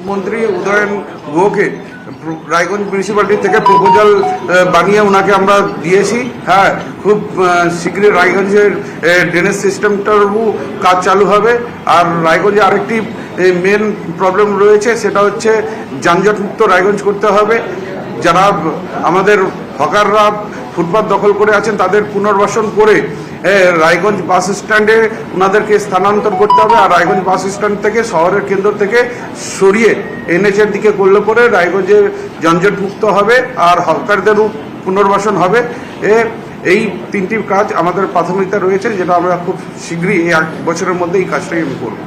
মন্ত্রী উদয়ন গুহকে রায়গঞ্জ মিউনিসিপ্যালিটি থেকে প্রপোজাল বানিয়ে ওনাকে আমরা দিয়েছি। হ্যাঁ, খুব শীঘ্রই রায়গঞ্জের ড্রেনেজ সিস্টেমটারও কাজ চালু হবে। আর রায়গঞ্জে আরেকটি মেন প্রবলেম রয়েছে, সেটা হচ্ছে যানজটমুক্ত রায়গঞ্জ করতে হবে। যারা আমাদের হকাররা ফুটপাত দখল করে আছেন তাদের পুনর্বাসন করে রায়গঞ্জ বাস স্ট্যান্ডে ওনাদেরকে স্থানান্তর করতে হবে। আর রায়গঞ্জ বাস স্ট্যান্ড থেকে শহরের কেন্দ্র থেকে সরিয়ে এনএচের দিকে করলে পরে রায়গঞ্জের যানজটমুক্ত হবে আর হকারদেরও পুনর্বাসন হবে। এই তিনটি কাজ আমাদের প্রাথমিকতা রয়েছে, যেটা আমরা খুব শীঘ্রই এই 1 বছরের মধ্যে এই কাজটাই আমি করব।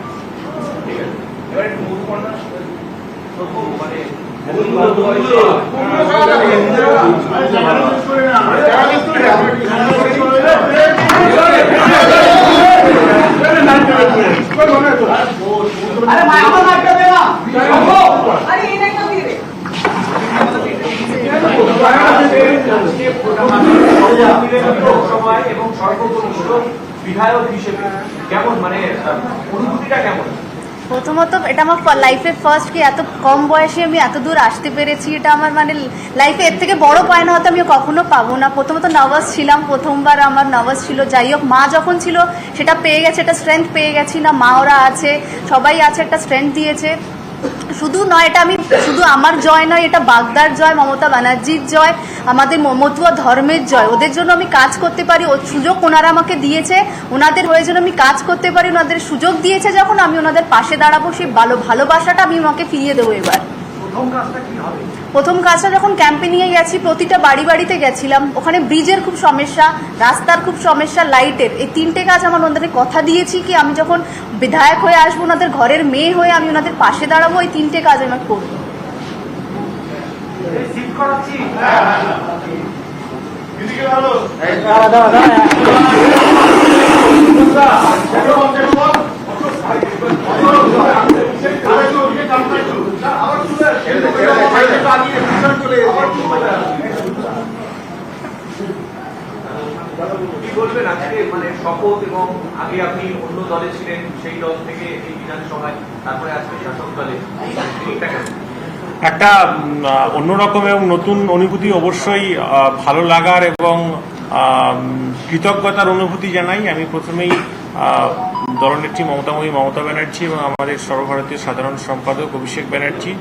বিধায়ক হিসেবে কেমন, মানে অনুভূতিটা কেমন? প্রথমত এটা আমার লাইফে ফার্স্ট কি এত কম বয়সে আমি এত দূর আসতে পেরেছি, এটা আমার মানে লাইফে এর থেকে বড় পায়না হয়তো আমি কখনো পাবো না। প্রথমত নার্ভাস ছিলাম, প্রথমবার আমার নার্ভাস ছিল। যাই হোক, মা যখন ছিল সেটা পেয়ে গেছে, একটা স্ট্রেংথ পেয়ে গেছি না, মা ওরা আছে, সবাই আছে, একটা স্ট্রেংথ দিয়েছে। শুধু নয়, এটা আমি শুধু আমার জয় নয়, এটা বাগদার জয়, মমতা ব্যানার্জির জয়, আমাদের মতুয়া ধর্মের জয়। ওদের জন্য আমি কাজ করতে পারি, ও সুযোগ ওনারা আমাকে দিয়েছে, ওনাদের হয়ে যেন আমি কাজ করতে পারি। ওনাদের সুযোগ দিয়েছে যখন, আমি ওনাদের পাশে দাঁড়াবো। সেই ভালোবাসাটা আমি ওনাকে ফিরিয়ে দেবো। এবার প্রথম কাজটা যখন ক্যাম্পেনিংয়ে গেছি, প্রতিটা বাড়িতে গেছিলাম। ওখানে ব্রিজের খুব সমস্যা, রাস্তার খুব সমস্যা, লাইটের। এই 3টে কাজ আমার ওনাদের কথা দিয়েছি কি আমি যখন বিধায়ক হয়ে আসবো, ওনাদের ঘরের মেয়ে হয়ে আমি ওনাদের পাশে দাঁড়াবো। এই 3টে কাজ আমি করবো। কি বলবেন আজকে, মানে শপথ এবং আগে আপনি অন্য দলে ছিলেন, সেই দল থেকে এই বিধানসভায়, তারপরে আজকে শাসক দলে, একটা অন্যরকম এবং নতুন অনুভূতি, অবশ্যই ভালো লাগার এবং কৃতজ্ঞতার অনুভূতি জানাই। আমি প্রথমেই দলনেত্রী মমতা ব্যানার্জি এবং আমাদের সর্বভারতীয় সাধারণ সম্পাদক অভিষেক ব্যানার্জি,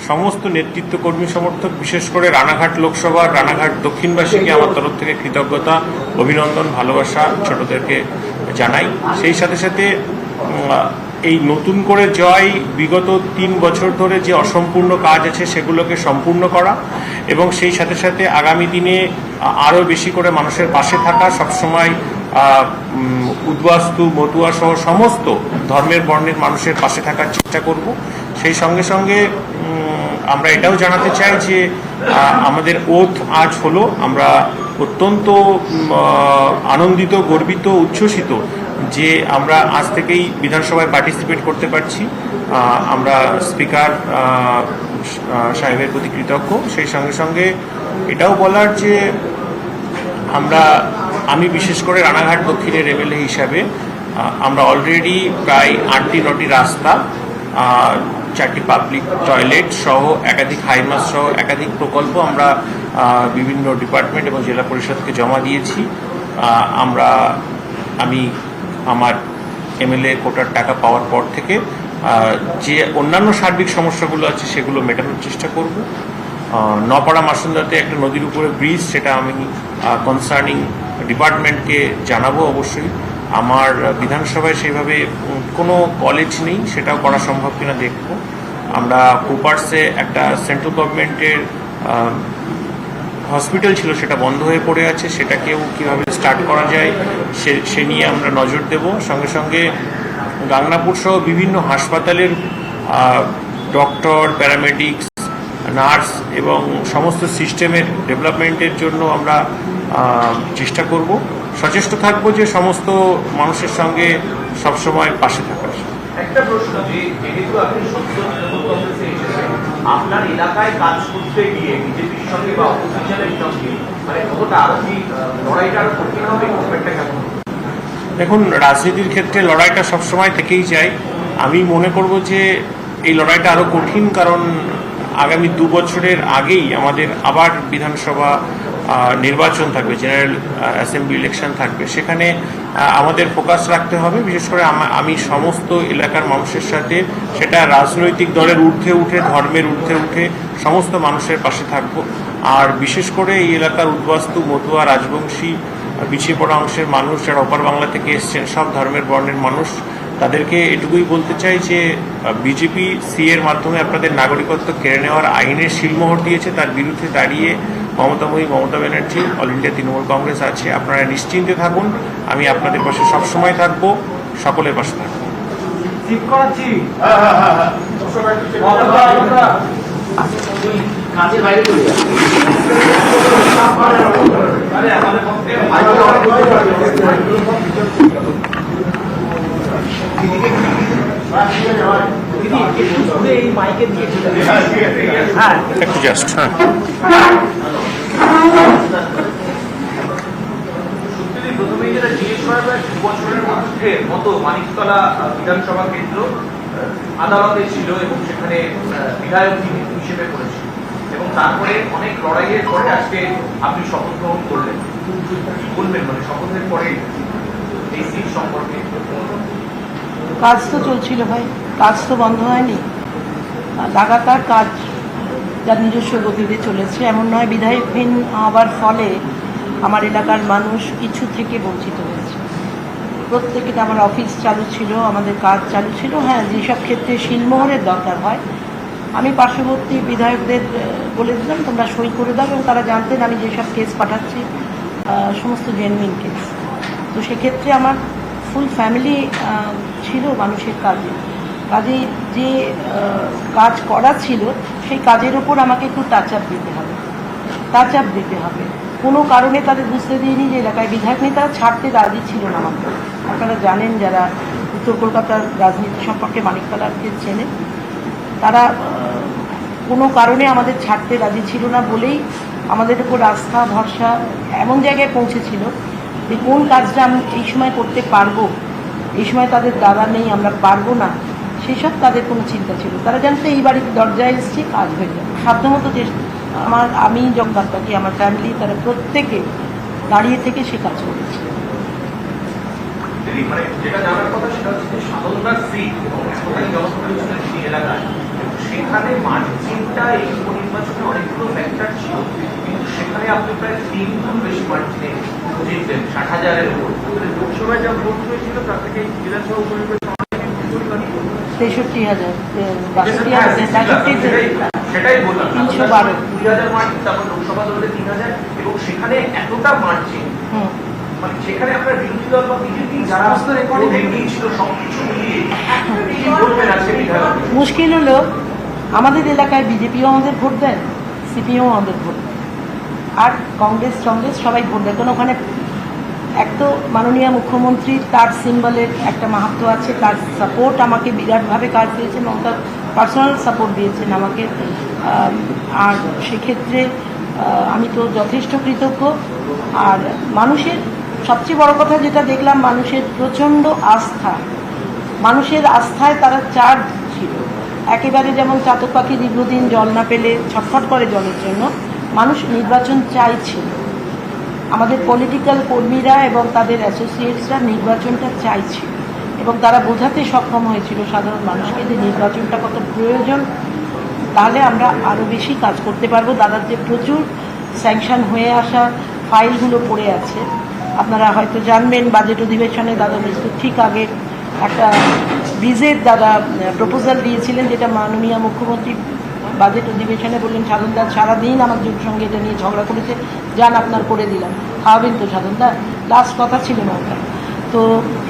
সমস্ত নেতৃত্ব কর্মী সমর্থক, বিশেষ করে রানাঘাট লোকসভা, রানাঘাট দক্ষিণবাসীকে আমার তরফ থেকে কৃতজ্ঞতা, অভিনন্দন, ভালোবাসা ছোটদেরকে জানাই। সেই সাথে সাথে এই নতুন করে জয়, বিগত 3 বছর ধরে যে অসম্পূর্ণ কাজ আছে সেগুলোকে সম্পূর্ণ করা এবং সেই সাথে সাথে আগামী দিনে আরও বেশি করে মানুষের পাশে থাকা, সবসময় উদ্বাস্তু মতুয়া সহ সমস্ত ধর্মের বর্ণের মানুষের পাশে থাকার চেষ্টা করব। সেই সঙ্গে সঙ্গে আমরা এটাও জানাতে চাই যে আমাদের ওথ আজ হলো, আমরা অত্যন্ত আনন্দিত, গর্বিত, উচ্ছ্বসিত যে আমরা আজ থেকেই বিধানসভায় পার্টিসিপেট করতে পারছি। আমরা স্পিকার সাহেবের প্রতি কৃতজ্ঞ। সেই সঙ্গে সঙ্গে এটাও বলার যে আমি বিশেষ করে রানাঘাট দক্ষিণের এমএলএ হিসাবে আমরা অলরেডি প্রায় 8টি-9টি রাস্তা, 4টি পাবলিক টয়লেট সহ একাধিক হাইমাস সহ একাধিক প্রকল্প আমরা বিভিন্ন ডিপার্টমেন্ট এবং জেলা পরিষদকে জমা দিয়েছি। আমি আমার এমএলএ কোটার টাকা পাওয়ার পর থেকে যে অন্যান্য সার্বিক সমস্যাগুলো আছে সেগুলো মেটানোর চেষ্টা করব। নপাড়া মাসুন্দাতে একটা নদীর উপরে ব্রিজ, সেটা আমি কনসার্নিং ডিপার্টমেন্টকে জানাবো অবশ্যই। আমার বিধানসভায় সেইভাবে কোনো কলেজ নেই, সেটাও করা সম্ভব কিনা দেখব। আমরা কুপার্সে একটা সেন্ট্রাল গভর্নমেন্টের হসপিটাল ছিল, সেটা বন্ধ হয়ে পড়ে আছে, সেটাকেও কীভাবে স্টার্ট করা যায় সে নিয়ে আমরা নজর দেব। সঙ্গে সঙ্গে গাংনাপুর সহ বিভিন্ন হাসপাতালের ডক্টর, প্যারামেডিক্স, নার্স এবং সমস্ত সিস্টেমের ডেভেলপমেন্টের জন্য আমরা চেষ্টা করব, সচেষ্ট থাকবো যে সমস্ত মানুষের সঙ্গে সবসময় পাশে থাকার। একটা প্রশ্ন, যে যেহেতু আপনি সদ্য তৃণমূল কংগ্রেসে এসেছেন, আপনার এলাকায় কাজ করতে গিয়ে বিজেপির সঙ্গে বা অপোজিশনের সঙ্গে মানে কতটা আরো কি লড়াইটা আরো কঠিন হবে, ব্যাপারটা কেমন? দেখুন, রাজনীতির ক্ষেত্রে লড়াইটা সবসময় থেকেই যায়। আমি মনে করব যে এই লড়াইটা আরও কঠিন, কারণ আগামী 2 বছরের আগেই আমাদের আবার বিধানসভা নির্বাচন থাকবে, জেনারেল অ্যাসেম্বলি ইলেকশন থাকবে। সেখানে আমাদের ফোকাস রাখতে হবে। বিশেষ করে আমি সমস্ত এলাকার মানুষের সাথে, সেটা রাজনৈতিক দলের ঊর্ধ্বে উঠে, ধর্মের ঊর্ধ্বে উঠে সমস্ত মানুষের পাশে থাকব। আর বিশেষ করে এই এলাকার উদ্বাস্তু, মতুয়া, রাজবংশী, পিছিয়ে পড়া অংশের মানুষ যারা ওপার বাংলা থেকে এসছেন, সব ধর্মের বর্ণের মানুষ, তাদেরকে এটুকুই বলতে চাই যে বিজেপি এর মাধ্যমে আপনাদের নাগরিকত্ব কেড়ে নেওয়ার আইনের শিলমোহর দিয়েছে, তার বিরুদ্ধে দাঁড়িয়ে মমতা ব্যানার্জি, অল ইন্ডিয়া তৃণমূল কংগ্রেস আছে। আপনারা নিশ্চিন্তে থাকুন, আমি আপনাদের পাশে সবসময় থাকবো, সকলের পাশে থাকবো। একটু জাস্ট প্রথমেই যেটা জিজ্ঞেস করা যায়, 2 বছরের মতো মানিকতলা বিধানসভা কেন্দ্র আদালতে ছিল এবং সেখানে বিধায়ক হিসেবে করেছিল, এবং তারপরে অনেক লড়াইয়ের পরে আজকে আপনি শপথ গ্রহণ করলেন। কি বলবেন, মানে শপথের পরে এই সিট সম্পর্কে? কাজ তো চলছিল ভাই, কাজ তো বন্ধ হয়নি, লাগাতার কাজ যার নিজস্ব গতিতে চলেছে। এমন নয় বিধায়কহীন হওয়ার ফলে আমার এলাকার মানুষ কিছু থেকে বঞ্চিত হয়েছে। প্রত্যেকটা আমার অফিস চালু ছিল, আমাদের কাজ চালু ছিল। হ্যাঁ, যেসব ক্ষেত্রে শিলমোহরের দরকার হয় আমি পার্শ্ববর্তী বিধায়কদের বলে দিলাম তোমরা সই করে দাও, এবং তারা জানতেন আমি যেসব কেস পাঠাচ্ছি সমস্ত জেনুইন কেস। তো সেক্ষেত্রে আমার ফুল ফ্যামিলি ছিল মানুষের কাজে। যে কাজ করা ছিল সেই কাজের ওপর আমাকে একটু টাচ আপ দিতে হবে। কোনো কারণে তাদের বুঝতে দিইনি যে এলাকায় বিধায়ক নেতারা ছাড়তে রাজি ছিল না আমাকে। আপনারা জানেন যারা উত্তর কলকাতার রাজনীতি সম্পর্কে মানিকতলাকে চেনেন, তারা কোনো কারণে আমাদের ছাড়তে রাজি ছিল না বলেই আমাদের উপর আস্থা ভরসা এমন জায়গায় পৌঁছেছিল যে কোন কাজটা আমি এই সময় করতে পারবো, এই সময় তাদের দাদা নেই, আমরা পারবো না, সেসব তাদের কোনো চিন্তা ছিল। তারা জানতো এই বাড়িতে দরজায় এসেছি, কাজ হয়ে যাবে। সাধ্যমতো যে আমি যখন থাকি, আমার ফ্যামিলি, তারা প্রত্যেকে দাঁড়িয়ে থেকে সে কাজ করেছে। মানে যেটা জানার কথা সেটা হচ্ছে যে সাধনদার সিট এবং এতটাই জনপ্রিয় ছিলেন সেই এলাকায়, সেখানে মার্জিনটা এই উপনির্বাচনে অনেকগুলো ফ্যাক্টর ছিল, কিন্তু সেখানে আপনি প্রায় 3 গুণ বেশি মার্জিনে জিতলেন, 60,000-এর উপর। লোকসভায় যা ভোট হয়েছিল তার থেকে বিধানসভা উপনির্বাচন 63,000 সেটাই বললাম, 312 20,000 মার্জিন, তারপর লোকসভা দলে 3,000, এবং সেখানে এতটা মার্জিন, মানে সেখানে আপনার বিরোধী দল বা বিজেপি যারা ছিল সবকিছু মিলিয়ে কি বলবেন আজকে বিধায়ক? মুশকিল হলো আমাদের এলাকায় বিজেপিও আমাদের ভোট দেয়, সিপিএমও আমাদের ভোট দেয়, আর কংগ্রেস সবাই ভোট দেয়। কারণ ওখানে এক তো মাননীয় মুখ্যমন্ত্রী, তার সিম্বলের একটা মাহাত্ম আছে, তার সাপোর্ট আমাকে বিরাটভাবে কাজ দিয়েছেন, মমতা পার্সোনাল সাপোর্ট দিয়েছেন আমাকে। আর সেক্ষেত্রে আমি তো যথেষ্ট কৃতজ্ঞ। আর মানুষের সবচেয়ে বড় কথা যেটা দেখলাম, মানুষের প্রচণ্ড আস্থা, মানুষের আস্থায় তারা চার্জ ছিল। একেবারে যেমন চাতক পাখি দীর্ঘদিন জল না পেলে ছটফট করে জলের জন্য, মানুষ নির্বাচন চাইছিল। আমাদের পলিটিক্যাল কর্মীরা এবং তাদের অ্যাসোসিয়েটসরা নির্বাচনটা চাইছিল, এবং তারা বোঝাতে সক্ষম হয়েছিল সাধারণ মানুষকে যে নির্বাচনটা কত প্রয়োজন, তাহলে আমরা আরও বেশি কাজ করতে পারবো। দাদার যে প্রচুর স্যাংশন হয়ে আসা ফাইলগুলো পড়ে আছে, আপনারা হয়তো জানবেন বাজেট অধিবেশনে দাদা মৃত্যুর ঠিক আগে একটা ব্রিজের দাদা প্রপোজাল দিয়েছিলেন, যেটা মাননীয় মুখ্যমন্ত্রী বাজেট অধিবেশনে বললেন সাধনদা সারাদিন আমার সঙ্গে এটা নিয়ে ঝগড়া করেছে, যান আপনার করে দিলাম, খাওয়াবেন তো সাধনদা, লাস্ট কথা ছিল না ওটা। তো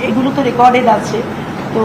এগুলো তো রেকর্ডেড আছে। তো